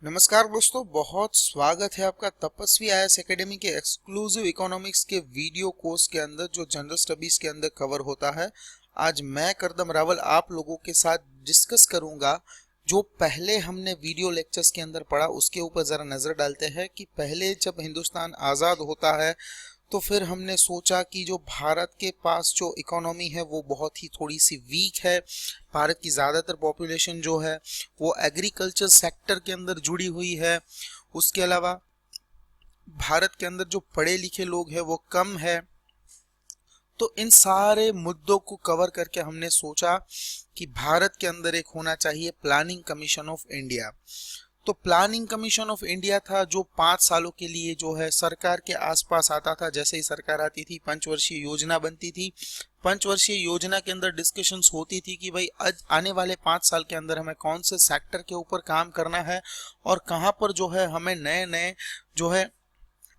नमस्कार दोस्तों, बहुत स्वागत है आपका तपस्वी आईएएस एकेडमी के एक्सक्लूसिव इकोनॉमिक्स के वीडियो कोर्स के अंदर जो जनरल स्टडीज के अंदर कवर होता है। आज मैं करदम रावल आप लोगों के साथ डिस्कस करूंगा जो पहले हमने वीडियो लेक्चर्स के अंदर पढ़ा, उसके ऊपर जरा नजर डालते हैं कि पहले जब हिंदुस्तान आज़ाद होता है तो फिर हमने सोचा कि जो भारत के पास जो इकोनॉमी है वो बहुत ही थोड़ी सी वीक है। भारत की ज़्यादातर पॉपुलेशन जो है वो एग्रीकल्चर सेक्टर के अंदर जुड़ी हुई है। उसके अलावा भारत के अंदर जो पढ़े लिखे लोग हैं वो कम है। तो इन सारे मुद्दों को कवर करके हमने सोचा कि भारत के अंदर एक होना चाहिए प्लानिंग कमीशन ऑफ इंडिया। तो प्लानिंग कमीशन ऑफ इंडिया था जो 5 सालों के लिए जो है सरकार के आसपास आता था। जैसे ही सरकार आती थी पंचवर्षीय योजना बनती थी। पंचवर्षीय योजना के अंदर डिस्कशंस होती थी कि भाई आने वाले 5 साल के अंदर हमें कौन से सेक्टर के ऊपर काम करना है और कहाँ पर जो है हमें नए नए जो है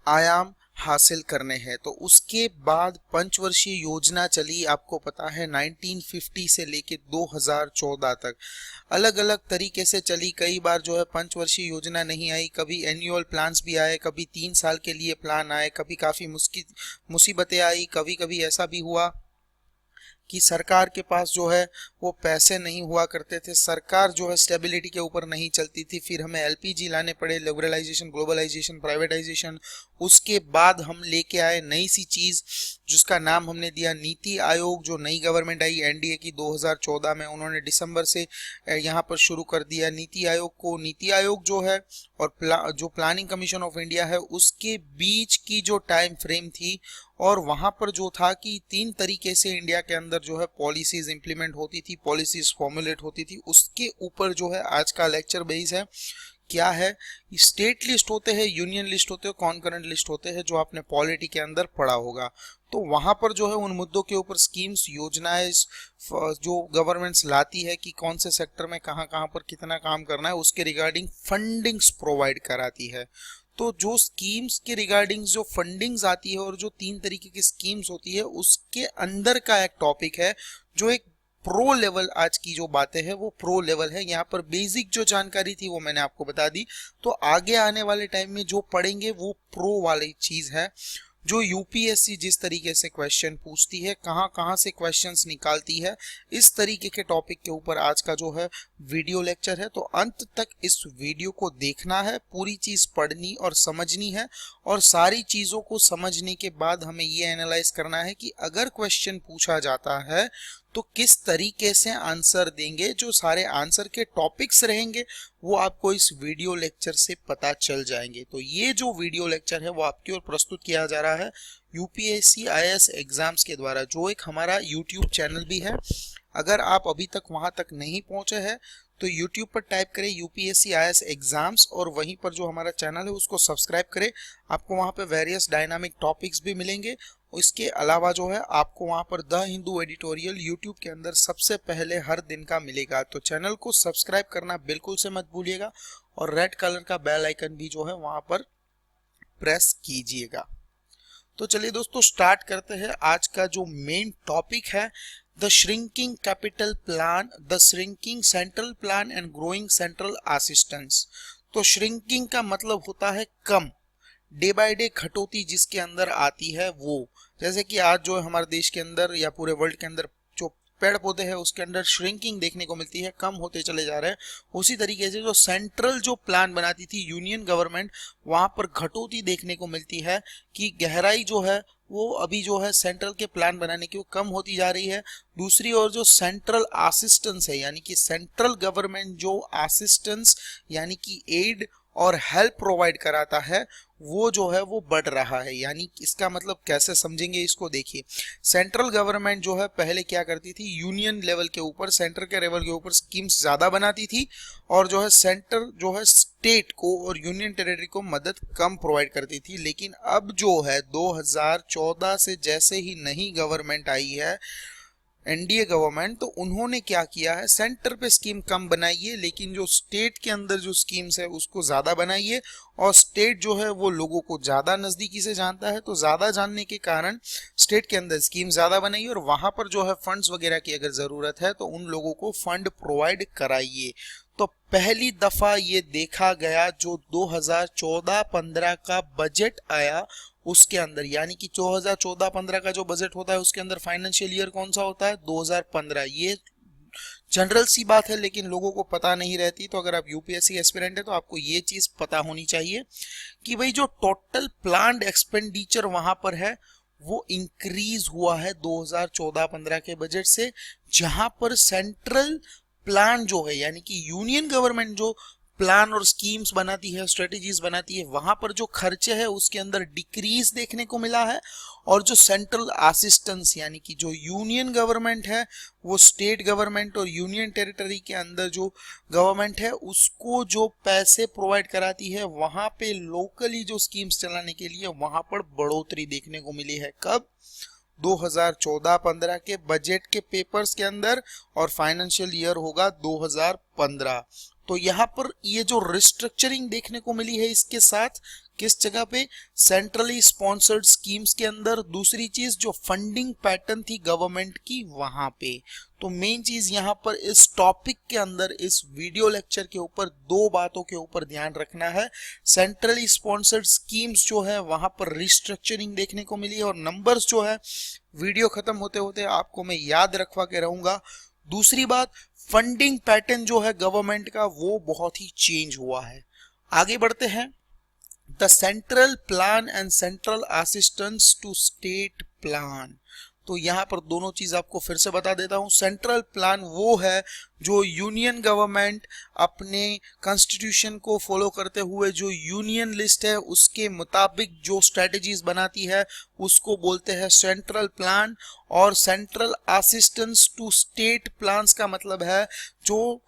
आयाम हासिल करने हैं। तो उसके बाद पंचवर्षीय योजना चली, आपको पता है 1950 से लेके 2014 तक अलग अलग तरीके से चली। कई बार जो है पंचवर्षीय योजना नहीं आई, कभी एनुअल प्लान्स भी आए, कभी 3 साल के लिए प्लान आए, कभी काफी मुसीबतें आई, कभी कभी ऐसा भी हुआ कि सरकार के पास जो है वो पैसे नहीं हुआ करते थे, सरकार जो है स्टेबिलिटी के ऊपर नहीं चलती थी। फिर हमें एलपीजी लाने पड़े, लिबरलाइजेशन, ग्लोबलाइजेशन, प्राइवेटाइजेशन। उसके बाद हम लेके आए नई सी चीज जिसका नाम हमने दिया नीति आयोग। जो नई गवर्नमेंट आई एनडीए की 2014 में, उन्होंने दिसंबर से यहाँ पर शुरू कर दिया नीति आयोग को। नीति आयोग जो है और जो प्लानिंग कमीशन ऑफ इंडिया है उसके बीच की जो टाइम फ्रेम थी और वहां पर जो था कि 3 तरीके से इंडिया के अंदर जो है पॉलिसीज इंप्लीमेंट होती थी, पॉलिसीज फॉर्मुलेट होती थी। उसके ऊपर जो है आज का लेक्चर बेस है। क्या है, स्टेट लिस्ट होते हैं, यूनियन लिस्ट होते हैं, कॉन्करेंट लिस्ट होते हैं, जो आपने पॉलिटी के अंदर पढ़ा होगा। तो वहां पर जो है उन मुद्दों के ऊपर स्कीम्स, योजनाएं जो गवर्नमेंट्स लाती है कि कौन से सेक्टर में कहां कहां पर कितना काम करना है, उसके रिगार्डिंग फंडिंग्स प्रोवाइड कराती है। तो जो स्कीम्स के रिगार्डिंग जो फंडिंग्स आती है और जो 3 तरीके की स्कीम्स होती है उसके अंदर का एक टॉपिक है जो एक प्रो लेवल, आज की जो बातें हैं वो प्रो लेवल है। यहाँ पर बेसिक जो जानकारी थी वो मैंने आपको बता दी। तो आगे आने वाले टाइम में जो पढ़ेंगे वो प्रो वाली चीज है। जो यूपीएससी जिस तरीके से क्वेश्चन पूछती है, कहाँ कहाँ से क्वेश्चंस निकालती है, इस तरीके के टॉपिक के ऊपर आज का जो है वीडियो लेक्चर है। तो अंत तक इस वीडियो को देखना है, पूरी चीज पढ़नी और समझनी है। और सारी चीजों को समझने के बाद हमें ये एनालाइज करना है कि अगर क्वेश्चन पूछा जाता है तो किस तरीके से आंसर देंगे। जो सारे आंसर के टॉपिक्स रहेंगे वो आपको इस वीडियो लेक्चर से पता चल जाएंगे। तो ये जो वीडियो लेक्चर है वो आपकी ओर प्रस्तुत किया जा रहा है यूपीएससी आईएएस एग्जाम्स के द्वारा, जो एक हमारा यूट्यूब चैनल भी है। अगर आप अभी तक वहां तक नहीं पहुंचे हैं तो YouTube पर टाइप करें यूपीएससी आईएएस एग्जाम्स और वहीं पर जो हमारा चैनल है उसको सब्सक्राइब करें। आपको वहां पे वेरियस डायनामिक टॉपिक्स भी मिलेंगे। इसके अलावा जो है आपको वहां पर द हिंदू एडिटोरियल YouTube के अंदर सबसे पहले हर दिन का मिलेगा। तो चैनल को सब्सक्राइब करना बिल्कुल से मत भूलिएगा और रेड कलर का बेल आइकन भी जो है वहां पर प्रेस कीजिएगा। तो चलिए दोस्तों स्टार्ट करते हैं। आज का जो मेन टॉपिक है the shrinking capital plan, the shrinking central plan and growing central assistance. तो श्रिंकिंग का मतलब होता है कम, डे बाय डे घटोती जिसके अंदर आती है वो। जैसे कि आज जो है हमारे देश के अंदर या पूरे वर्ल्ड के अंदर जो पेड़ पौधे हैं उसके अंदर श्रिंकिंग देखने को मिलती है, कम होते चले जा रहे हैं। उसी तरीके से जो सेंट्रल जो प्लान बनाती थी यूनियन गवर्नमेंट, वहां पर घटोती देखने को मिलती है कि गहराई जो है वो अभी जो है सेंट्रल के प्लान बनाने की वो कम होती जा रही है। दूसरी ओर जो सेंट्रल असिस्टेंस है, यानी कि सेंट्रल गवर्नमेंट जो असिस्टेंस यानी कि एड और हेल्प प्रोवाइड कराता है वो जो है वो बढ़ रहा है। यानी इसका मतलब कैसे समझेंगे इसको, देखिए सेंट्रल गवर्नमेंट जो है पहले क्या करती थी, यूनियन लेवल के ऊपर, सेंटर के लेवल के ऊपर स्कीम्स ज्यादा बनाती थी और जो है सेंटर जो है स्टेट को और यूनियन टेरिटरी को मदद कम प्रोवाइड करती थी। लेकिन अब जो है 2014 से जैसे ही नई गवर्नमेंट आई है एनडीए गवर्नमेंट, तो उन्होंने क्या किया है, सेंटर पे स्कीम कम बनाइए लेकिन जो स्टेट के अंदर जो स्कीम्स है उसको ज्यादा बनाइए। और स्टेट जो है वो लोगों को ज्यादा नजदीकी से जानता है, तो ज्यादा जानने के कारण स्टेट के अंदर स्कीम ज्यादा बनाइए और वहां पर जो है फंड्स वगैरह की अगर जरूरत है तो उन लोगों को फंड प्रोवाइड कराइए। तो पहली दफा ये देखा गया जो 2014-15 का बजट आया उसके अंदर, यानी कि 2014-15 का जो बजट होता है उसके अंदर फाइनेंशियल ईयर कौन सा होता है, 2015। ये जनरल सी बात है लेकिन लोगों को पता नहीं रहती। तो अगर आप यूपीएससी एस्पिरेंट है तो आपको ये चीज पता होनी चाहिए कि भाई जो टोटल प्लान्ड एक्सपेंडिचर वहां पर है वो इंक्रीज हुआ है 2014-15 के बजट से, जहां पर सेंट्रल प्लान जो है यानी कि यूनियन गवर्नमेंट जो प्लान और स्कीम्स बनाती है, स्ट्रेटेजीज बनाती है, वहां पर जो खर्चे है उसके अंदर डिक्रीज देखने को मिला है। और जो सेंट्रल असिस्टेंस यानी कि जो यूनियन गवर्नमेंट है वो स्टेट गवर्नमेंट और यूनियन टेरिटरी के अंदर जो गवर्नमेंट है उसको जो पैसे प्रोवाइड कराती है, वहां पे लोकली जो स्कीम्स चलाने के लिए वहां पर बढ़ोतरी देखने को मिली है। कब, 2014-15 के बजट के पेपर्स के अंदर, और फाइनेंशियल ईयर होगा 2015। तो यहाँ पर ये जो रिस्ट्रक्चरिंग देखने को मिली है इसके साथ किस जगह पे, सेंट्रली स्पॉन्सर्ड स्कीम्स के अंदर। दूसरी चीज जो फंडिंग पैटर्न थी गवर्नमेंट की वहां पे। तो मेन चीज यहाँ पर इस टॉपिक के अंदर इस वीडियो लेक्चर के ऊपर दो बातों के ऊपर ध्यान रखना है। सेंट्रली स्पॉन्सर्ड स्कीम्स जो है वहां पर रिस्ट्रक्चरिंग देखने को मिली है, और नंबर्स जो है वीडियो खत्म होते होते आपको मैं याद रखवा के रहूंगा। दूसरी बात, फंडिंग पैटर्न जो है गवर्नमेंट का वो बहुत ही चेंज हुआ है। आगे बढ़ते हैं। The central plan and central assistance to state plan. तो यहां पर दोनों चीज आपको फिर से बता देता हूं। सेंट्रल प्लान वो है जो यूनियन गवर्नमेंट अपने कॉन्स्टिट्यूशन को फॉलो करते हुए जो यूनियन लिस्ट है उसके मुताबिक जो स्ट्रेटजीज बनाती है उसको बोलते हैं सेंट्रल प्लान। और central assistance to state plans का मतलब है जो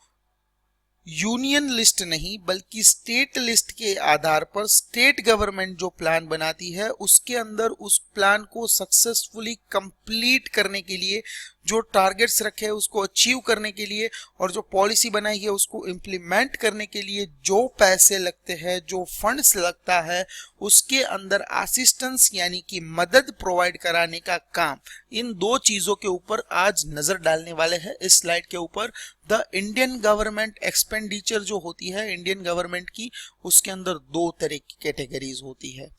यूनियन लिस्ट नहीं बल्कि स्टेट लिस्ट के आधार पर स्टेट गवर्नमेंट जो प्लान बनाती है उसके अंदर उस प्लान को सक्सेसफुली कंप्लीट करने के लिए जो टारगेट्स रखे हैं उसको अचीव करने के लिए और जो पॉलिसी बनाई है उसको इम्प्लीमेंट करने के लिए जो पैसे लगते हैं, जो फंड्स लगता है, उसके अंदर असिस्टेंस यानी कि मदद प्रोवाइड कराने का काम। इन दो चीजों के ऊपर आज नजर डालने वाले हैं इस स्लाइड के ऊपर। द इंडियन गवर्नमेंट एक्सपेंडिचर जो होती है इंडियन गवर्नमेंट की, उसके अंदर दो तरह की कैटेगरीज होती है।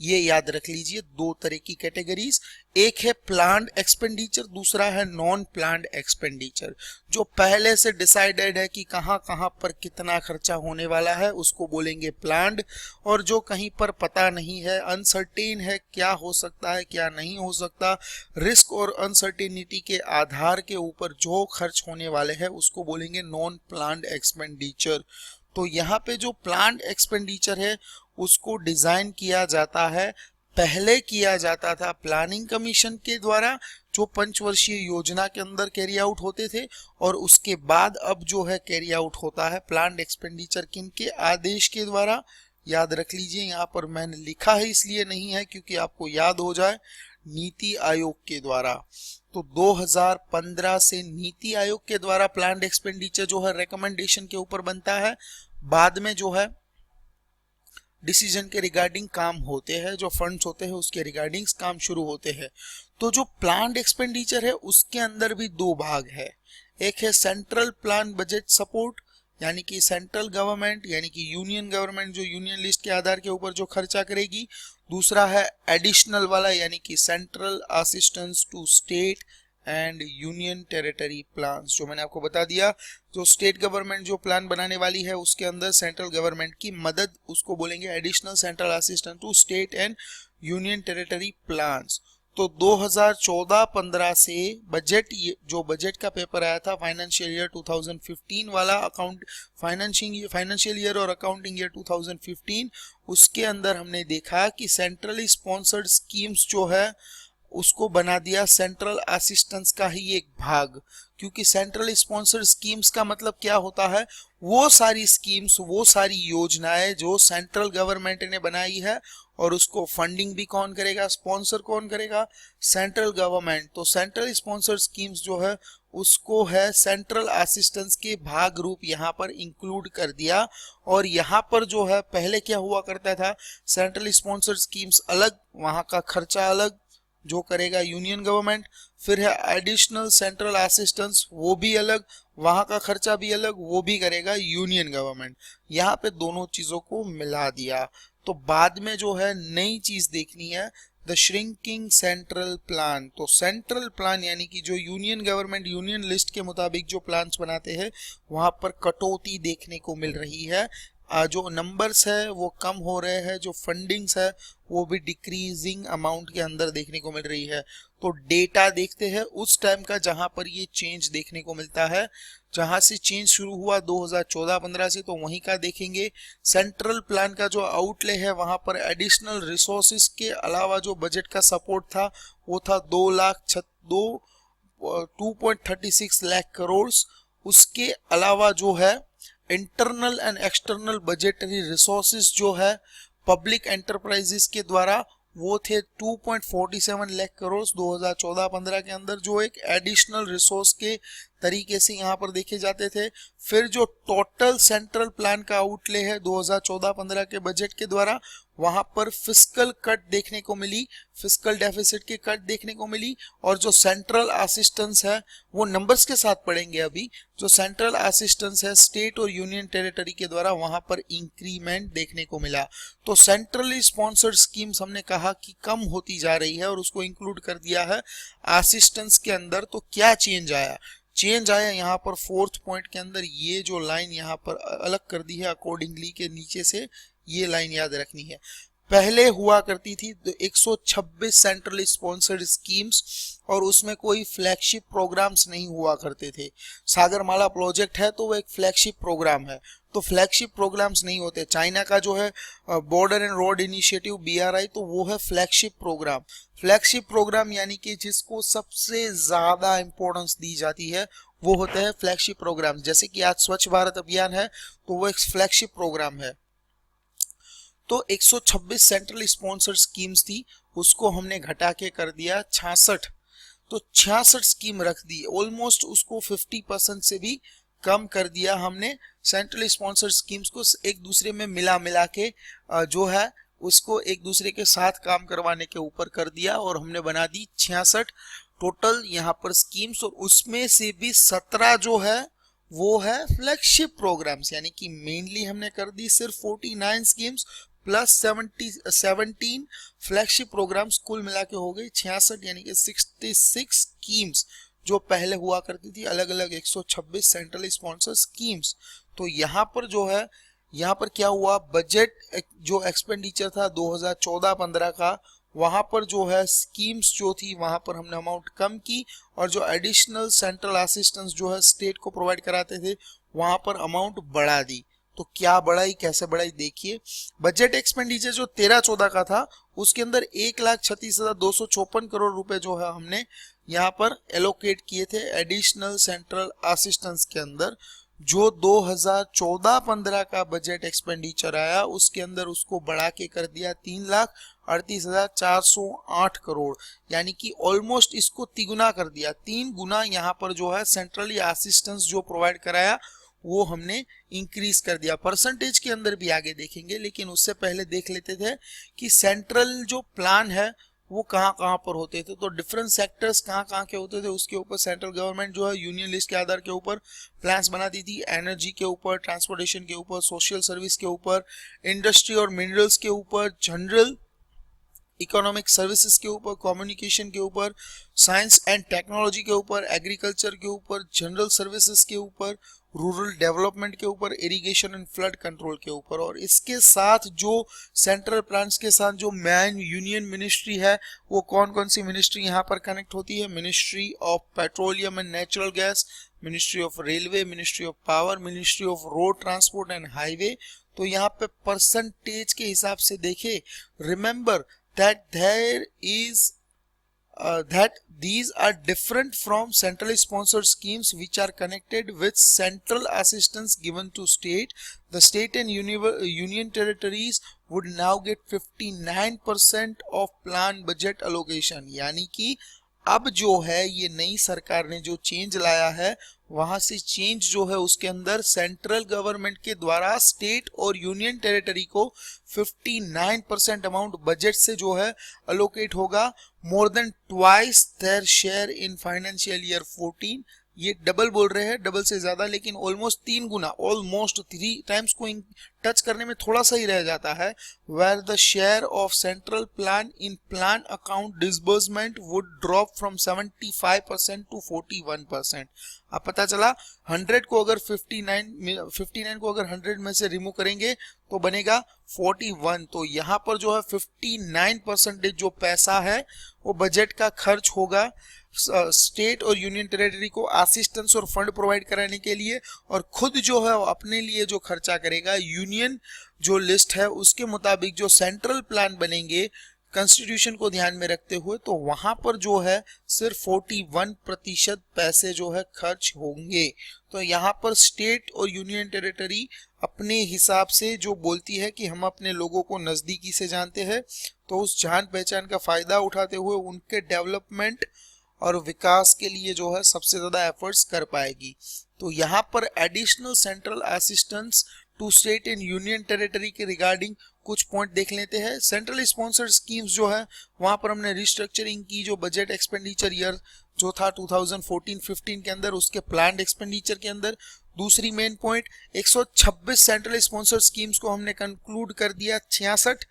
ये याद रख लीजिए, दो तरह की कैटेगरीज। एक है प्लान्ड एक्सपेंडिचर, दूसरा है नॉन प्लान्ड एक्सपेंडिचर। जो पहले से डिसाइडेड है कि कहां कहां पर कितना खर्चा होने वाला है उसको बोलेंगे प्लान्ड। और जो कहीं पर पता नहीं है, अनसर्टेन है, क्या हो सकता है क्या नहीं हो सकता, रिस्क और अनसर्टेनिटी के आधार के ऊपर जो खर्च होने वाले हैं उसको बोलेंगे नॉन प्लान्ड एक्सपेंडिचर। तो यहाँ पे जो प्लान्ड एक्सपेंडिचर है उसको डिजाइन किया जाता है, पहले किया जाता था प्लानिंग कमीशन के द्वारा जो पंचवर्षीय योजना के अंदर कैरी आउट होते थे, और उसके बाद अब जो है कैरी आउट होता है प्लान्ड एक्सपेंडिचर किनके आदेश के द्वारा। याद रख लीजिए, यहाँ पर मैंने लिखा है इसलिए नहीं है क्योंकि आपको याद हो जाए, नीति आयोग के द्वारा। तो 2015 से नीति आयोग के द्वारा प्लान्ड एक्सपेंडिचर जो है रिकमेंडेशन के ऊपर बनता है, बाद में जो है डिसीजन के रिगार्डिंग काम होते हैं, जो फंड्स होते हैं उसके रिगार्डिंग काम शुरू होते हैं। तो जो प्लान्ड एक्सपेंडिचर है उसके अंदर भी दो भाग है। एक है सेंट्रल प्लान बजट सपोर्ट, यानी कि सेंट्रल गवर्नमेंट यानी कि यूनियन गवर्नमेंट जो यूनियन लिस्ट के आधार के ऊपर जो खर्चा करेगी। दूसरा है एडिशनल वाला यानी कि central assistance to state and union territory plans, जो मैंने आपको बता दिया। जो स्टेट गवर्नमेंट जो प्लान बनाने वाली है उसके अंदर सेंट्रल गवर्नमेंट की मदद, उसको बोलेंगे additional central assistance to state and union territory plans. तो 2014-15 से बजट, जो बजट का पेपर आया था फाइनेंशियल ईयर 2015 वाला, अकाउंट फाइनेंशियल ईयर और अकाउंटिंग ईयर 2015, उसके अंदर हमने देखा कि सेंट्रली स्पॉन्सर्ड स्कीम्स जो है उसको बना दिया सेंट्रल असिस्टेंस का ही एक भाग। क्योंकि सेंट्रल स्पॉन्सर्ड स्कीम्स का मतलब क्या होता है, वो सारी स्कीम्स, वो सारी योजनाएं जो सेंट्रल गवर्नमेंट ने बनाई है और उसको फंडिंग भी कौन करेगा, स्पॉन्सर कौन करेगा, सेंट्रल गवर्नमेंट। तो सेंट्रल स्पॉन्सर्ड स्कीम्स जो है उसको है सेंट्रल असिस्टेंस के भाग रूप यहाँ पर इंक्लूड कर दिया। और यहाँ पर जो है पहले क्या हुआ करता था, सेंट्रल स्पॉन्सर्ड स्कीम्स अलग, वहां का खर्चा अलग, जो करेगा यूनियन गवर्नमेंट। फिर है एडिशनल सेंट्रल असिस्टेंस, वो भी अलग, वहां का खर्चा भी अलग, वो भी करेगा यूनियन गवर्नमेंट। यहाँ पे दोनों चीजों को मिला दिया। तो बाद में जो है नई चीज देखनी है, द श्रिंकिंग सेंट्रल प्लान। तो सेंट्रल प्लान यानी कि जो यूनियन गवर्नमेंट यूनियन लिस्ट के मुताबिक जो प्लान्स बनाते हैं वहां पर कटौती देखने को मिल रही है। जो नंबर्स है वो कम हो रहे हैं, जो फंडिंग्स है वो भी डिक्रीजिंग अमाउंट के अंदर देखने को मिल रही है। तो डेटा देखते हैं उस टाइम का जहां पर ये चेंज देखने को मिलता है, जहां से चेंज शुरू हुआ 2014-15 से, तो वहीं का देखेंगे। सेंट्रल प्लान का जो आउटले है वहां पर एडिशनल रिसोर्सेज के अलावा जो बजट का सपोर्ट था वो था 2.36 लाख करोड़। उसके अलावा जो है internal and external budgetary resources जो है पब्लिक एंटरप्राइजेस के द्वारा वो थे 2.47 लाख करोड़ 2014-15 के अंदर, जो एक एडिशनल रिसोर्स के तरीके से यहाँ पर देखे जाते थे। फिर जो टोटल सेंट्रल प्लान का आउटले है 2014-15 के बजट के द्वारा, वहां पर फिस्कल कट देखने को मिली, फिस्कल डेफिसिट की कट देखने को मिली। और जो सेंट्रल असिस्टेंस है वो नंबर्स के साथ पढ़ेंगे अभी। जो सेंट्रल असिस्टेंस है स्टेट और यूनियन टेरिटरी के द्वारा, वहां पर इंक्रीमेंट देखने को मिला। तो सेंट्रली स्पॉन्सर्ड स्कीम्स हमने कहा कि कम होती जा रही है और उसको इंक्लूड कर दिया है असिस्टेंस के अंदर। तो क्या चेंज आया? चेंज आया यहाँ पर फोर्थ पॉइंट के अंदर, ये जो लाइन यहाँ पर अलग कर दी है अकॉर्डिंगली के नीचे से, ये लाइन याद रखनी है। पहले हुआ करती थी 126 सेंट्रली स्पॉन्सर्ड स्कीम्स और उसमें कोई फ्लैगशिप प्रोग्राम्स नहीं हुआ करते थे। सागरमाला प्रोजेक्ट है तो वो एक फ्लैगशिप प्रोग्राम है, तो फ्लैगशिप प्रोग्राम्स नहीं होते। चाइना का जो है border and road initiative BRI, तो वो है फ्लैगशिप प्रोग्राम। फ्लैगशिप प्रोग्राम यानी कि जिसको सबसे ज्यादा इंपॉर्टेंस दी जाती है वो होते हैं फ्लैगशिप प्रोग्राम। जैसे कि आज स्वच्छ भारत अभियान है तो वो एक फ्लैगशिप प्रोग्राम है। तो 126 सेंट्रल स्पॉन्सर्ड स्कीम्स थी, उसको हमने घटा के कर दिया 66। तो 66 स्कीम रख दी, ऑलमोस्ट उसको 50% से भी कम कर दिया हमने। सेंट्रल स्पॉन्सर्ड स्कीम्स को एक दूसरे में मिला मिला के जो है उसको एक दूसरे के साथ काम करवाने के ऊपर कर दिया और हमने बना दी 66 टोटल यहाँ पर स्कीम्स। और उसमें से भी 17 जो है वो है फ्लैगशिप प्रोग्राम्स, यानी कि मेनली हमने कर दी सिर्फ 49 स्कीम्स प्लस 17 फ्लैगशिप प्रोग्राम्स, कुल मिला के हो गई 66, यानी कि 66 स्कीम्स जो पहले हुआ करती थी अलग अलग 126 सेंट्रल स्पॉन्सर स्कीम्स। तो यहाँ पर जो है, यहाँ पर क्या हुआ, बजट जो एक्सपेंडिचर था 2014-15 का, वहां पर जो है स्कीम्स जो थी वहां पर हमने अमाउंट कम की और जो एडिशनल सेंट्रल असिस्टेंस जो है स्टेट को प्रोवाइड कराते थे वहां पर अमाउंट बढ़ा दी। तो क्या बढ़ाई, कैसे बढ़ाई, देखिए। बजट एक्सपेंडिचर जो 13-14 का था उसके अंदर 1,36,254 करोड़ रुपए जो है हमने यहाँ पर एलोकेट किए थे एडिशनल सेंट्रल असिस्टेंस के अंदर। जो 2014-15 का बजट एक्सपेंडिचर आया उसके अंदर उसको बढ़ा के कर दिया 3,38,408 करोड़, यानी कि ऑलमोस्ट इसको तिगुना कर दिया, 3 गुना यहाँ पर जो है सेंट्रली असिस्टेंस जो प्रोवाइड कराया वो हमने इंक्रीज कर दिया। परसेंटेज के अंदर भी आगे देखेंगे, लेकिन उससे पहले देख लेते थे कि सेंट्रल जो प्लान है वो कहाँ कहाँ पर होते थे। तो डिफरेंट सेक्टर्स कहाँ कहाँ के होते थे उसके ऊपर सेंट्रल गवर्नमेंट जो है यूनियन लिस्ट के आधार के ऊपर प्लान्स बनाती थी। एनर्जी के ऊपर, ट्रांसपोर्टेशन के ऊपर, सोशल सर्विस के ऊपर, इंडस्ट्री और मिनरल्स के ऊपर, जनरल इकोनॉमिक सर्विसेज के ऊपर, कम्युनिकेशन के ऊपर, साइंस एंड टेक्नोलॉजी के ऊपर, एग्रीकल्चर के ऊपर, जनरल सर्विसेज के ऊपर, रूरल डेवलपमेंट के ऊपर, इरिगेशन एंड फ्लड कंट्रोल के ऊपर। और इसके साथ जो सेंट्रल प्लान्स के साथ जो मेन यूनियन मिनिस्ट्री है वो कौन कौन सी मिनिस्ट्री यहाँ पर कनेक्ट होती है, ministry of petroleum and natural gas, ministry of railway, ministry of power, ministry of road transport and highway. तो यहाँ पे परसेंटेज के हिसाब से देखे, remember that there is that these are different from centrally sponsored schemes which are connected with central assistance given to state. The state and union territories would now get 59% of planned budget allocation, यानी कि अब जो है ये नई सरकार ने जो चेंज लाया है, वहां से चेंज जो है उसके अंदर सेंट्रल गवर्नमेंट के द्वारा स्टेट और यूनियन टेरिटरी को 59% अमाउंट बजट से जो है अलोकेट होगा, more than twice their share in financial year 14। ये डबल बोल रहे हैं, डबल से ज्यादा, लेकिन ऑलमोस्ट 3 गुना, ऑलमोस्ट 3 टाइम्स को टच करने में थोड़ा सा ही रह जाता है। Where the share of central plan in plan account disbursement would drop from 75% to 41%। अब पता चला 100 को अगर 59 को अगर 100 में से रिमूव करेंगे तो बनेगा 41। तो यहाँ पर जो है 59% जो पैसा है वो बजट का खर्च होगा स्टेट और यूनियन टेरिटरी को असिस्टेंस और फंड प्रोवाइड कराने के लिए, और खुद जो है अपने लिए जो खर्चा करेगा यूनियन जो लिस्ट है उसके मुताबिक जो सेंट्रल प्लान बनेंगे कॉन्स्टिट्यूशन को ध्यान में रखते हुए, तो वहां पर जो है सिर्फ 41% पैसे जो है खर्च होंगे। तो यहाँ पर स्टेट और यूनियन टेरिटरी अपने हिसाब से जो बोलती है कि हम अपने लोगों को नजदीकी से जानते हैं, तो उस जान पहचान का फायदा उठाते हुए उनके डेवलपमेंट और विकास के लिए जो है सबसे ज्यादा एफर्ट्स कर पाएगी। तो यहाँ पर additional central assistance to state and union territory के रिगार्डिंग कुछ पॉइंट देख लेते हैं। सेंट्रल स्पॉन्सर्ड स्कीम्स जो है वहां पर हमने रिस्ट्रक्चरिंग की, जो बजट एक्सपेंडिचर ईयर जो था 2014-15 के अंदर उसके प्लान्ड एक्सपेंडिचर के अंदर। दूसरी main point 126 central sponsored schemes को हमने कंक्लूड कर दिया 66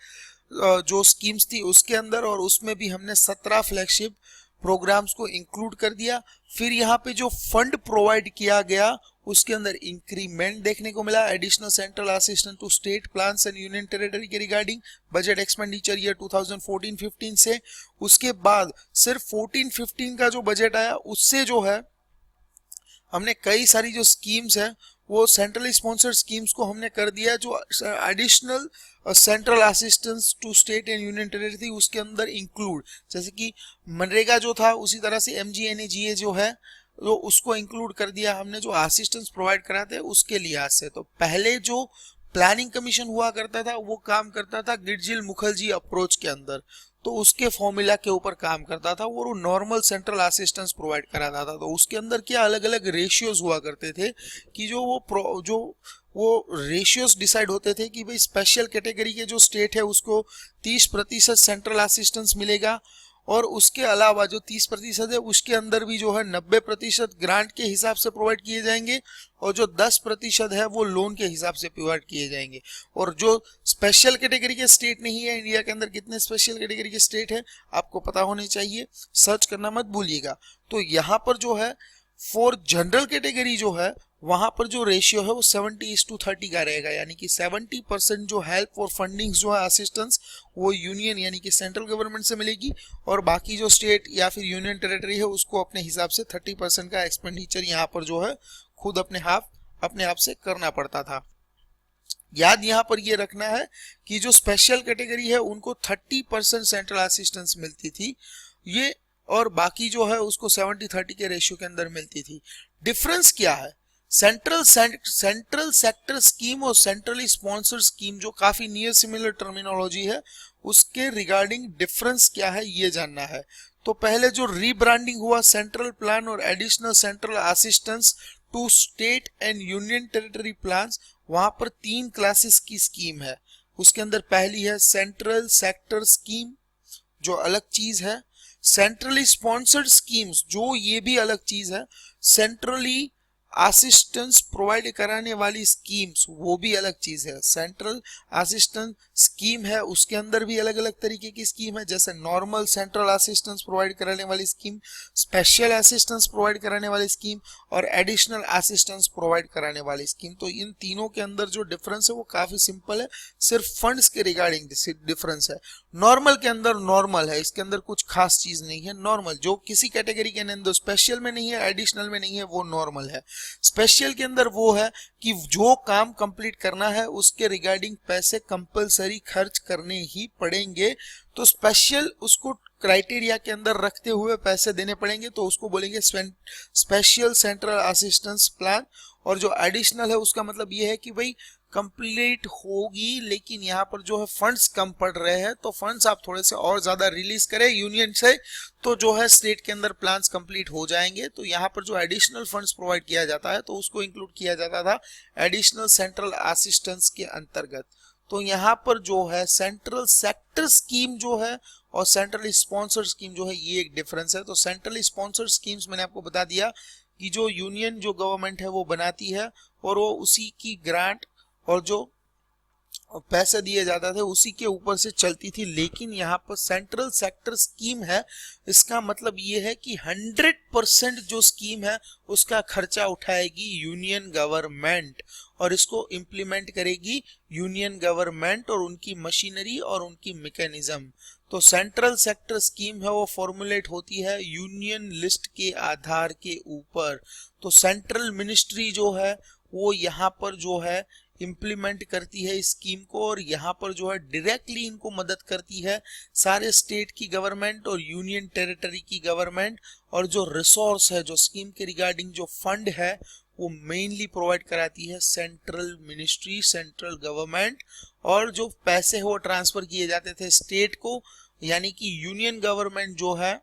जो स्कीम्स थी उसके अंदर, और उसमें भी हमने 17 फ्लैगशिप प्रोग्राम्स को इंक्लूड कर दिया। फिर यहाँ पे जो फंड प्रोवाइड किया गया उसके अंदर इंक्रीमेंट देखने को मिला, additional central assistance to state plans and union territory के रिगार्डिंग बजट एक्सपेंडिचर ईयर 2014-15 से। उसके बाद सिर्फ 14-15 का जो बजट आया उससे जो है हमने कई सारी जो स्कीम्स है वो सेंट्रल स्पॉन्सर्ड स्कीम्स को हमने कर दिया जो additional central assistance to state and union territory उसके अंदर इंक्लूड, जैसे कि मनरेगा जो था उसी तरह से MGNA-GA जो है तो उसको इंक्लूड कर दिया हमने, जो असिस्टेंस प्रोवाइड कराते हैं उसके लिहाज से। तो पहले जो प्लानिंग कमीशन हुआ करता था वो काम करता था गिरजिल मुखर्जी अप्रोच के अंदर, तो उसके फॉर्मूला के ऊपर काम करता था, वो नॉर्मल सेंट्रल असिस्टेंस प्रोवाइड कराता था। तो उसके अंदर क्या अलग अलग रेशियोज हुआ करते थे कि वो रेशियोज डिसाइड होते थे कि भाई स्पेशल कैटेगरी के जो स्टेट है उसको 30% सेंट्रल असिस्टेंस मिलेगा, और उसके अलावा जो 30% है उसके अंदर भी जो है 90% ग्रांट के हिसाब से प्रोवाइड किए जाएंगे, और जो 10% है वो लोन के हिसाब से प्रोवाइड किए जाएंगे। और जो स्पेशल कैटेगरी के स्टेट नहीं है, इंडिया के अंदर कितने स्पेशल कैटेगरी के स्टेट है आपको पता होने चाहिए, सर्च करना मत भूलिएगा। तो यहाँ पर जो है फॉर जनरल कैटेगरी जो है वहां पर जो रेशियो है वो 70:30 का रहेगा, यानी कि 70% जो हेल्प और फंडिंग जो है असिस्टेंस वो यूनियन यानी कि सेंट्रल गवर्नमेंट से मिलेगी, और बाकी जो स्टेट या फिर यूनियन टेरिटरी है उसको अपने हिसाब से 30% का एक्सपेंडिचर यहाँ पर जो है खुद अपने आप से करना पड़ता था। याद यहाँ पर ये रखना है कि जो स्पेशल कैटेगरी है उनको 30% सेंट्रल असिस्टेंस मिलती थी ये, और बाकी जो है उसको 70-30 के रेशियो के अंदर मिलती थी। डिफरेंस क्या है सेंट्रल सेक्टर स्कीम और सेंट्रली स्पॉन्सर्ड स्कीम, जो काफी नियर सिमिलर टर्मिनोलॉजी है, उसके रिगार्डिंग डिफरेंस क्या है ये जानना है। तो पहले जो रीब्रांडिंग हुआ सेंट्रल प्लान और additional central assistance to state and union territory plans, वहां पर 3 क्लासेस की स्कीम है। उसके अंदर पहली है सेंट्रल सेक्टर स्कीम जो अलग चीज है, सेंट्रली स्पॉन्सर्ड स्कीम्स जो ये भी अलग चीज है, सेंट्रली असिस्टेंस प्रोवाइड कराने वाली स्कीम्स वो भी अलग चीज है। सेंट्रल असिस्टेंस स्कीम है उसके अंदर भी अलग अलग तरीके की स्कीम है, जैसे नॉर्मल सेंट्रल असिस्टेंस प्रोवाइड कराने वाली स्कीम, स्पेशल असिस्टेंस प्रोवाइड कराने वाली स्कीम और एडिशनल असिस्टेंस प्रोवाइड कराने वाली स्कीम। तो इन तीनों के अंदर जो डिफरेंस है वो काफी सिंपल है, सिर्फ फंड्स के रिगार्डिंग डिफरेंस है। नॉर्मल के अंदर नॉर्मल है, इसके अंदर कुछ खास चीज नहीं है। नॉर्मल जो किसी कैटेगरी के अंदर स्पेशल में नहीं है, एडिशनल में नहीं है, वो नॉर्मल है। स्पेशल के अंदर वो है कि जो काम कंप्लीट करना है उसके रिगार्डिंग पैसे कंपलसरी खर्च करने ही पड़ेंगे, तो स्पेशल उसको क्राइटेरिया के अंदर रखते हुए पैसे देने पड़ेंगे, तो उसको बोलेंगे स्पेशल सेंट्रल असिस्टेंस प्लान। और जो एडिशनल है उसका मतलब ये है कि भाई कंप्लीट होगी, लेकिन यहाँ पर जो है फंड्स कम पड़ रहे हैं, तो फंड्स आप थोड़े से और ज्यादा रिलीज करें यूनियन से, तो जो है स्टेट के अंदर प्लान्स कंप्लीट हो जाएंगे। तो यहाँ पर जो एडिशनल फंड्स प्रोवाइड किया जाता है तो उसको इंक्लूड किया जाता था एडिशनल सेंट्रल असिस्टेंस के अंतर्गत। तो यहाँ पर जो है सेंट्रल सेक्टर स्कीम जो है और सेंट्रल स्पॉन्सर स्कीम जो है, ये एक डिफरेंस है। तो सेंट्रल स्पॉन्सर स्कीम्स मैंने आपको बता दिया कि जो यूनियन जो गवर्नमेंट है वो बनाती है और वो उसी की ग्रांट और जो पैसे दिए जाते थे उसी के ऊपर से चलती थी। लेकिन यहाँ पर सेंट्रल सेक्टर स्कीम है, इसका मतलब ये है कि 100% जो स्कीम है उसका खर्चा उठाएगी यूनियन गवर्नमेंट और इसको इम्प्लीमेंट करेगी यूनियन गवर्नमेंट और उनकी मशीनरी और उनकी मैकेनिज्म। तो सेंट्रल सेक्टर स्कीम है वो फॉर्मुलेट होती है यूनियन लिस्ट के आधार के ऊपर। तो सेंट्रल मिनिस्ट्री जो है वो यहाँ पर जो है इम्प्लीमेंट करती है इस स्कीम को और यहाँ पर जो है डायरेक्टली इनको मदद करती है सारे स्टेट की गवर्नमेंट और यूनियन टेरिटरी की गवर्नमेंट। और जो रिसोर्स है, जो स्कीम के रिगार्डिंग जो फंड है वो मेनली प्रोवाइड कराती है सेंट्रल मिनिस्ट्री, सेंट्रल गवर्नमेंट। और जो पैसे है वो ट्रांसफर किए जाते थे स्टेट को, यानी कि यूनियन गवर्नमेंट जो है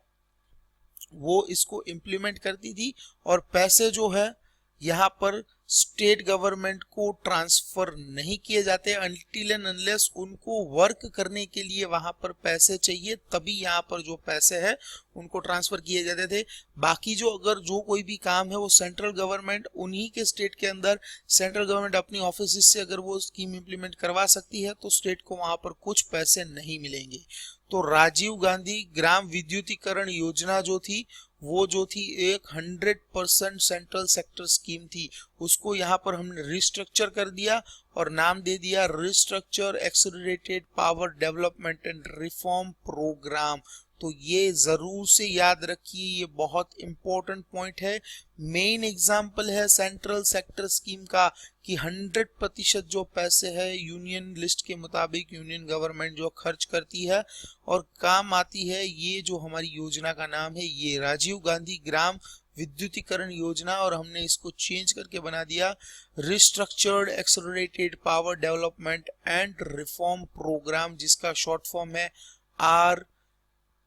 वो इसको इम्प्लीमेंट करती थी और पैसे जो है यहाँ पर स्टेट गवर्नमेंट को ट्रांसफर नहीं किए जाते अनटिल एंड अनलेस उनको वर्क करने के लिए वहां पर पैसे चाहिए, तभी यहाँ पर जो पैसे है उनको ट्रांसफर किए जाते थे। बाकी जो अगर जो कोई भी काम है वो सेंट्रल गवर्नमेंट उन्हीं के स्टेट के अंदर सेंट्रल गवर्नमेंट अपनी ऑफिस से अगर वो स्कीम इंप्लीमेंट करवा सकती है तो स्टेट को वहां पर कुछ पैसे नहीं मिलेंगे। तो राजीव गांधी ग्राम विद्युतीकरण योजना जो थी वो जो थी एक 100% सेंट्रल सेक्टर स्कीम थी, उसको यहाँ पर हमने रिस्ट्रक्चर कर दिया और नाम दे दिया restructure accelerated power development and reform programme. तो ये जरूर से याद रखिए, ये बहुत इंपॉर्टेंट पॉइंट है। मेन एग्जांपल है सेंट्रल सेक्टर स्कीम का कि 100% जो पैसे है यूनियन लिस्ट के मुताबिक यूनियन गवर्नमेंट जो खर्च करती है और काम आती है। ये जो हमारी योजना का नाम है ये राजीव गांधी ग्राम विद्युतीकरण योजना, और हमने इसको चेंज करके बना दिया restructured accelerated power development and reform programme, जिसका शॉर्ट फॉर्म है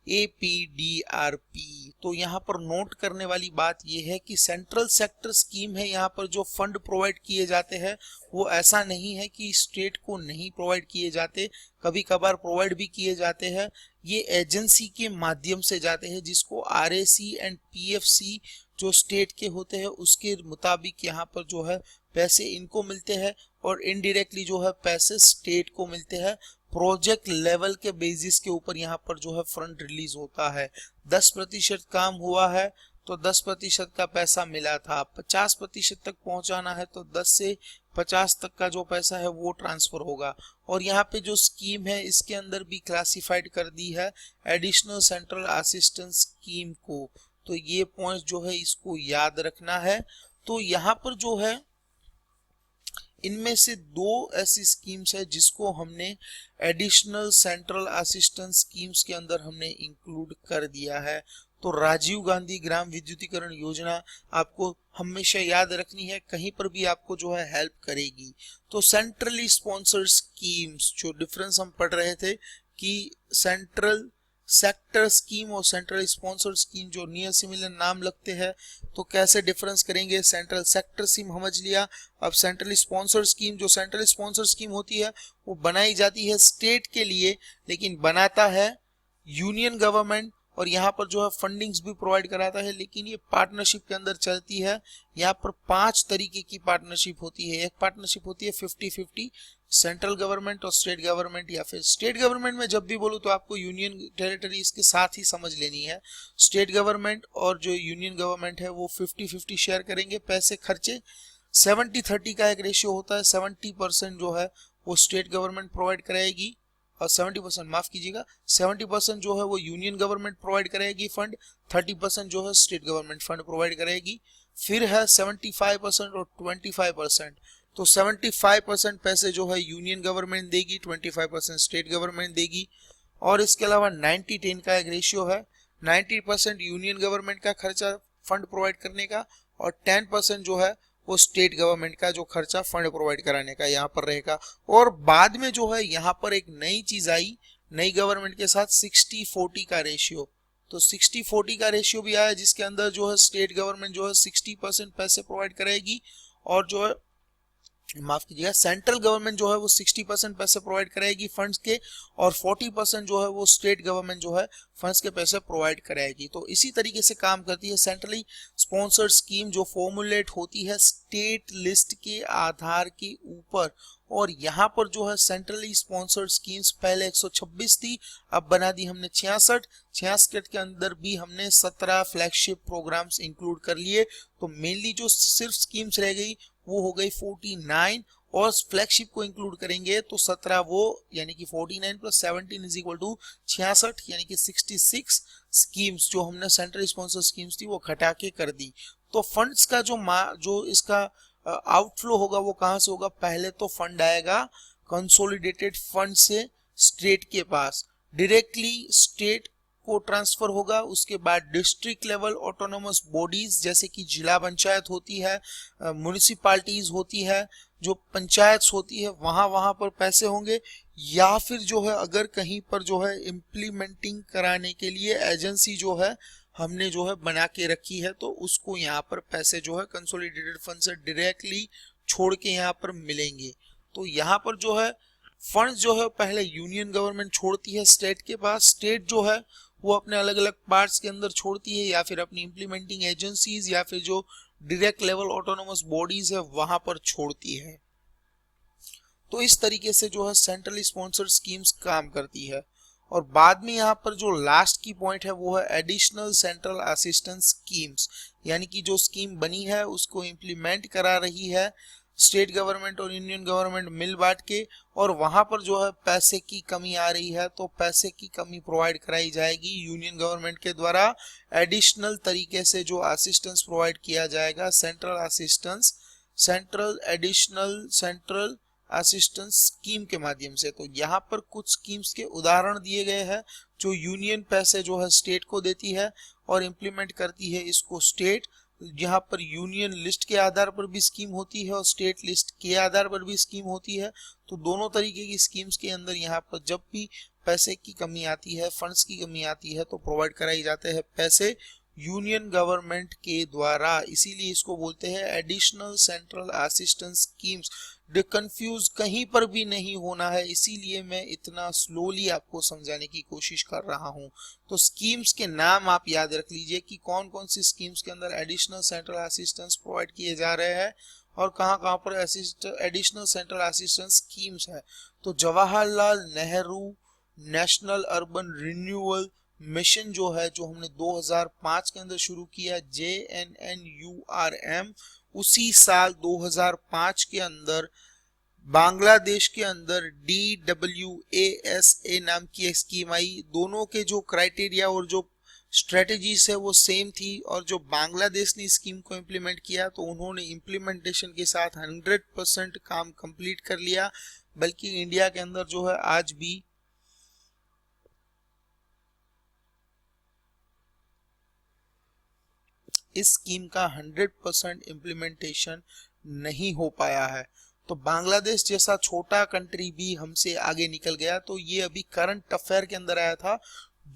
APDRP। तो यहाँ पर नोट करने वाली बात यह है कि सेंट्रल सेक्टर स्कीम है, यहाँ पर जो फंड प्रोवाइड किए जाते हैं वो ऐसा नहीं है कि स्टेट को नहीं प्रोवाइड किए जाते, कभी कभार प्रोवाइड भी किए जाते हैं। ये एजेंसी के माध्यम से जाते हैं जिसको RAC एंड PFC जो स्टेट के होते हैं उसके मुताबिक यहाँ पर जो है पैसे इनको मिलते हैं और इनडायरेक्टली जो है पैसे स्टेट को मिलते हैं। प्रोजेक्ट लेवल के बेसिस के ऊपर यहाँ पर जो है फंड रिलीज होता है। 10% काम हुआ है तो 10% का पैसा मिला था, 50% तक पहुंचाना है तो 10 से 50 तक का जो पैसा है वो ट्रांसफर होगा। और यहाँ पे जो स्कीम है इसके अंदर भी क्लासिफाइड कर दी है एडिशनल सेंट्रल असिस्टेंस स्कीम को। तो ये पॉइंट जो है इसको याद रखना है। तो यहाँ पर जो है इनमें से दो ऐसी स्कीम्स है जिसको हमने एडिशनल सेंट्रल असिस्टेंस स्कीम्स के अंदर हमने इंक्लूड कर दिया है। तो राजीव गांधी ग्राम विद्युतीकरण योजना आपको हमेशा याद रखनी है, कहीं पर भी आपको जो है हेल्प करेगी। तो सेंट्रली स्पॉन्सर्ड स्कीम्स, जो डिफरेंस हम पढ़ रहे थे कि सेंट्रल सेक्टर स्कीम और सेंट्रल स्पॉन्सर्ड स्कीम जो नियर सिमिलर नाम लगते हैं, तो कैसे डिफरेंस करेंगे। सेंट्रल सेक्टर स्कीम समझ लिया। अब सेंट्रल स्पॉन्सर्ड स्कीम, जो सेंट्रल स्पॉन्सर्ड स्कीम होती है वो बनाई जाती है स्टेट के लिए, लेकिन बनाता है यूनियन गवर्नमेंट और यहाँ पर जो है फंडिंग्स भी प्रोवाइड कराता है, लेकिन ये पार्टनरशिप के अंदर चलती है। यहाँ पर 5 तरीके की पार्टनरशिप होती है। एक पार्टनरशिप होती है 50-50 सेंट्रल गवर्नमेंट और स्टेट गवर्नमेंट, या फिर स्टेट गवर्नमेंट में जब भी बोलूँ तो आपको यूनियन टेरिटरी इसके साथ ही समझ लेनी है। स्टेट गवर्नमेंट और जो यूनियन गवर्नमेंट है वो 50-50 शेयर करेंगे पैसे खर्चे। 70-30 का एक रेशियो होता है, 70% जो है वो स्टेट गवर्नमेंट प्रोवाइड कराएगी और 70% माफ कीजिएगा 70% जो है वो यूनियन गवर्नमेंट प्रोवाइड करेगी फंड, 30% जो है स्टेट गवर्नमेंट फंड प्रोवाइड करेगी। फिर है 75% और 25%। तो 75% पैसे जो है यूनियन गवर्नमेंट देगी, 25% स्टेट गवर्नमेंट देगी। और इसके अलावा 90-10 का एक रेशियो है, 90% यूनियन गवर्नमेंट का खर्चा फंड प्रोवाइड करने का और 10% जो है वो स्टेट गवर्नमेंट का जो खर्चा फंड प्रोवाइड कराने का यहाँ पर रहेगा। और बाद में जो है यहाँ पर एक नई चीज आई नई गवर्नमेंट के साथ 60-40 का रेशियो। तो 60-40 का रेशियो भी आया जिसके अंदर जो है स्टेट गवर्नमेंट जो है 60% पैसे प्रोवाइड करेगी और जो है माफ कीजिएगा सेंट्रल गवर्नमेंट जो है वो 60% पैसे प्रोवाइड करेगी फंड्स के और 40% जो है वो स्टेट गवर्नमेंट जो है फंड्स के पैसे प्रोवाइड कराएगी। तो इसी तरीके से काम करती है सेंट्रली स्पॉन्सर्ड स्कीम जो फॉर्मुलेट होती है स्टेट लिस्ट के आधार के ऊपर। और यहाँ पर जो है सेंट्रली स्पॉन्सर्ड स्कीम्स पहले 126 थी, अब बना दी हमने 66 के अंदर भी हमने 17 फ्लैगशिप प्रोग्राम्स इंक्लूड कर लिए। तो मेनली जो सिर्फ स्कीम्स रह गई वो हो गई 49 और फ्लैगशिप को इंक्लूड करेंगे तो 17 वो यानी कि 49 प्लस 17 इज इक्वल टू 66 यानी कि 66 स्कीम्स जो हमने सेंट्रल स्पॉन्सर स्कीम्स थी वो घटा के कर दी। तो फंड्स का जो इसका आउटफ्लो होगा वो कहां से होगा, पहले तो फंड आएगा कंसोलिडेटेड फंड से स्टेट के पास डायरेक्टली स्टेट को ट्रांसफर होगा। उसके बाद डिस्ट्रिक्ट लेवल ऑटोनोमस बॉडीज जैसे कि जिला पंचायत होती है, म्युनिसिपैलिटीज होती है, जो पंचायत होती है वहां पर पैसे होंगे। या फिर जो है अगर कहीं पर जो है इम्प्लीमेंटिंग कराने के लिए एजेंसी जो है हमने जो है बना के रखी है तो उसको यहाँ पर पैसे जो है कंसोलिडेटेड फंड से डायरेक्टली छोड़ के यहाँ पर मिलेंगे। तो यहाँ पर जो है फंड जो है पहले यूनियन गवर्नमेंट छोड़ती है स्टेट के पास, स्टेट जो है वो अपने अलग अलग पार्ट्स के अंदर छोड़ती है या फिर अपनी इम्प्लीमेंटिंग एजेंसीज या फिर जो डायरेक्ट लेवल ऑटोनोमस बॉडीज है वहां पर छोड़ती है। तो इस तरीके से जो है सेंट्रली स्पॉन्सर्ड स्कीम्स काम करती है। और बाद में यहाँ पर जो लास्ट की पॉइंट है वो है एडिशनल सेंट्रल असिस्टेंस स्कीम्स, यानी कि जो स्कीम बनी है उसको इम्प्लीमेंट करा रही है स्टेट गवर्नमेंट और यूनियन गवर्नमेंट मिल बांट के, और वहां पर जो है पैसे की कमी आ रही है तो पैसे की कमी प्रोवाइड कराई जाएगी यूनियन गवर्नमेंट के द्वारा। एडिशनल तरीके से जो असिस्टेंस प्रोवाइड किया जाएगा central assistance central assistance scheme के माध्यम से। तो यहाँ पर कुछ स्कीम्स के उदाहरण दिए गए हैं जो यूनियन पैसे जो है स्टेट को देती है और इम्प्लीमेंट करती है इसको स्टेट। यहाँ पर यूनियन लिस्ट के आधार पर भी स्कीम होती है और स्टेट लिस्ट के आधार पर भी स्कीम होती है। तो दोनों तरीके की स्कीम्स के अंदर यहाँ पर जब भी पैसे की कमी आती है फंड्स की कमी आती है तो प्रोवाइड कराई जाते हैं पैसे यूनियन गवर्नमेंट के द्वारा, इसीलिए इसको बोलते हैं additional central assistance schemes. Confuse कहीं पर भी नहीं होना है, इसीलिए मैं इतना स्लोली आपको समझाने की कोशिश कर रहा हूं। तो स्कीम्स के नाम आप याद रख लीजिए कि कौन कौन सी स्कीम्स के अंदर एडिशनल सेंट्रल असिस्टेंस प्रोवाइड किए जा रहे हैं और कहां पर एडिशनल सेंट्रल असिस्टेंस स्कीम्स है। तो Jawaharlal Nehru national urban renewal mission जो है जो हमने 2005 के अंदर शुरू किया JNNURM, उसी साल 2005 के अंदर बांग्लादेश के अंदर DWASA नाम की स्कीम आई। दोनों के जो क्राइटेरिया और जो स्ट्रेटेजीज है वो सेम थी और जो बांग्लादेश ने स्कीम को इम्प्लीमेंट किया तो उन्होंने इम्प्लीमेंटेशन के साथ 100% काम कंप्लीट कर लिया। बल्कि इंडिया के अंदर जो है आज भी इस स्कीम का 100% इम्प्लीमेंटेशन नहीं हो पाया है। तो बांग्लादेश जैसा छोटा कंट्री भी हमसे आगे निकल गया। तो ये अभी करंट अफेयर के अंदर आया था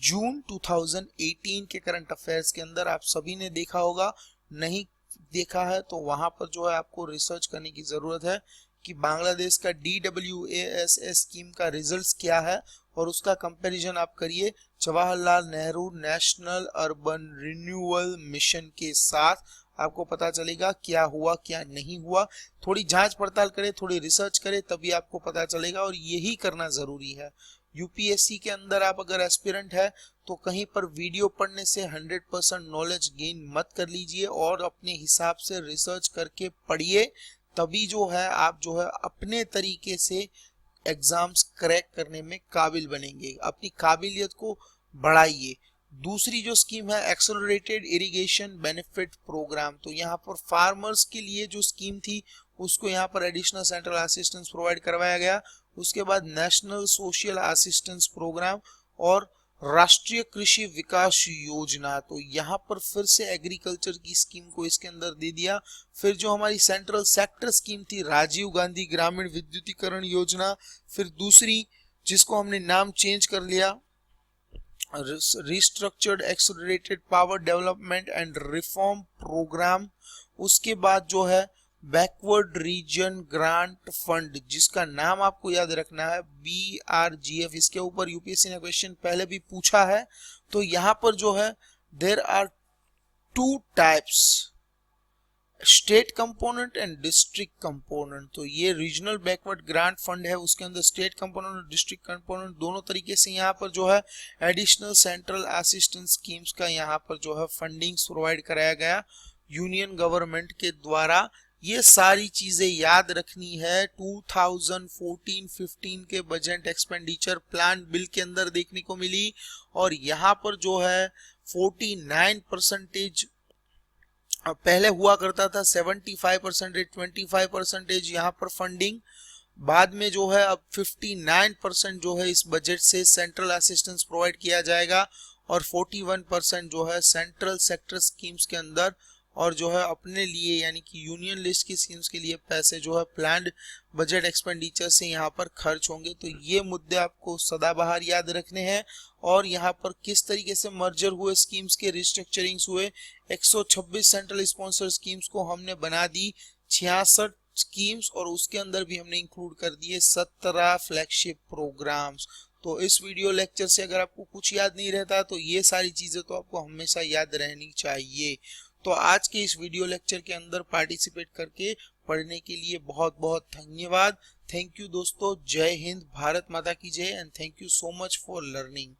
जून 2018 के करंट अफेयर्स के अंदर, आप सभी ने देखा होगा। नहीं देखा है तो वहां पर जो है आपको रिसर्च करने की जरूरत है कि बांग्लादेश का DWASA स्कीम का रिजल्ट्स क्या है और उसका कंपैरिजन आप करिए Jawaharlal Nehru national urban renewal mission के साथ, आपको पता चलेगा क्या हुआ क्या नहीं हुआ। थोड़ी जांच पड़ताल करें, थोड़ी रिसर्च करें, तभी आपको पता चलेगा और यही करना जरूरी है। यूपीएससी के अंदर आप अगर एस्पिरेंट है तो कहीं पर वीडियो पढ़ने से 100% नॉलेज गेन मत कर लीजिए और अपने हिसाब से रिसर्च करके पढ़िए, तभी जो है आप जो है अपने तरीके से एग्जाम्स क्रैक करने में काबिल बनेंगे। अपनी काबिलियत को बढ़ाइए। दूसरी जो स्कीम है एक्सेलरेटेड इरिगेशन बेनिफिट प्रोग्राम, तो यहाँ पर फार्मर्स के लिए जो स्कीम थी उसको यहाँ पर एडिशनल सेंट्रल असिस्टेंस प्रोवाइड करवाया गया। उसके बाद नेशनल सोशल असिस्टेंस प्रोग्राम और राष्ट्रीय कृषि विकास योजना, तो यहाँ पर फिर से एग्रीकल्चर की स्कीम को इसके अंदर दे दिया। फिर जो हमारी सेंट्रल सेक्टर स्कीम थी राजीव गांधी ग्रामीण विद्युतीकरण योजना, फिर दूसरी जिसको हमने नाम चेंज कर लिया restructured accelerated power development and reform programme. उसके बाद जो है बैकवर्ड रीजन ग्रांट फंड, जिसका नाम आपको याद रखना है BRGF। इसके ऊपर यूपीएससी ने क्वेश्चन पहले भी पूछा है। तो यहाँ पर जो है there are two types, state component and district component. तो ये रीजनल बैकवर्ड ग्रांट फंड है, उसके अंदर स्टेट कंपोनेंट और डिस्ट्रिक्ट कंपोनेंट दोनों तरीके से यहाँ पर जो है एडिशनल सेंट्रल असिस्टेंस स्कीम्स का यहाँ पर जो है फंडिंग्स प्रोवाइड कराया गया यूनियन गवर्नमेंट के द्वारा। ये सारी चीजें याद रखनी है। 2014-15 के बजट एक्सपेंडिचर प्लान बिल के अंदर देखने को मिली, और यहाँ पर जो है 49% पहले हुआ करता था, 75%, 25% यहाँ पर फंडिंग, बाद में जो है अब 59% जो है इस बजट से सेंट्रल असिस्टेंस प्रोवाइड किया जाएगा, और 41% जो है सेंट्रल सेक्टर स्कीम्स के अंदर, और जो है अपने लिए यानी कि यूनियन लिस्ट की स्कीम्स के लिए पैसे जो है प्लान्ड बजट एक्सपेंडिचर से यहाँ पर खर्च होंगे। तो ये मुद्दे आपको सदाबहार याद रखने हैं। और यहाँ पर किस तरीके से मर्जर हुए स्कीम्स के, रिस्ट्रक्चरिंग्स हुए, 126 सेंट्रल स्पॉन्सर स्कीम्स को हमने बना दी 66 स्कीम्स, और उसके अंदर भी हमने इंक्लूड कर दिए 17 फ्लैगशिप प्रोग्राम्स। तो इस वीडियो लेक्चर से अगर आपको कुछ याद नहीं रहता तो ये सारी चीजें तो आपको हमेशा याद रहनी चाहिए। तो आज के इस वीडियो लेक्चर के अंदर पार्टिसिपेट करके पढ़ने के लिए बहुत बहुत धन्यवाद। थैंक यू दोस्तों। जय हिंद, भारत माता की जय, and thank you so much for learning.